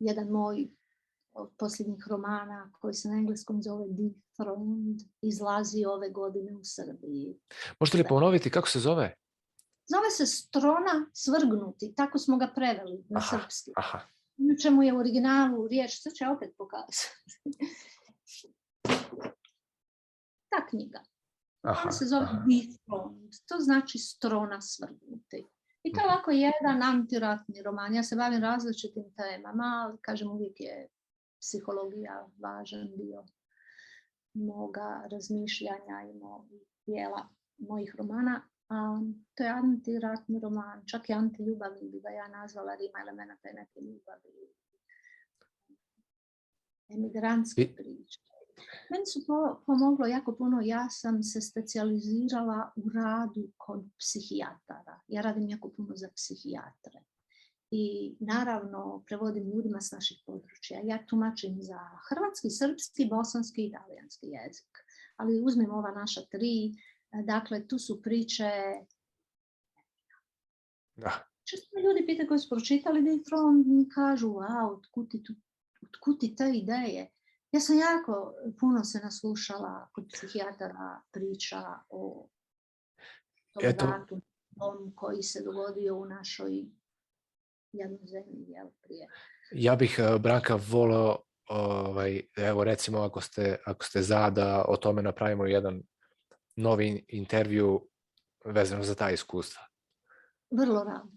jedan moj od posljednjih romana koji se na engleskom zove Dethroned, izlazi ove godine u Srbiji. Možete li ponoviti kako se zove? Zove se Strona svrgnuti, tako smo ga preveli na srpski. Inače mu je u originalu riječ, sad ću ja opet pokazati. Ta knjiga. Ona se zove Dethroned, to znači Strona svrgnuti. I to je ovako jedan antiratni roman. Ja se bavim različitim temama, ali kažem uvijek je psihologija važan dio moga razmišljanja i dijela mojih romana. To je antiratni roman, čak i antiljubavni bi ga ja nazvala, jer ima elementa i neke ljubavi. Emigrantske priče. Meni su pomoglo jako puno, ja sam se specijalizirala u radu kod psihijatara. Ja radim jako puno za psihijatre. I naravno prevodim ljudima s naših područja. Ja tumačim za hrvatski, srpski, bosanski i talijanski jezik. Ali uzmem ova naša 3. Dakle, tu su priče... Često me ljudi pitaju koji su pročitali Dethroned, mi kažu, wow, otkud ti te ideje? Ja sam jako puno se naslušala kod psihijatara priča o tom ratu koji se dogodio u našoj jednoj zemlji prije. Ja bih, Branka, voleo, evo recimo ako ste za da o tome napravimo jedan novi intervju vezano za ta iskustva. Vrlo rado.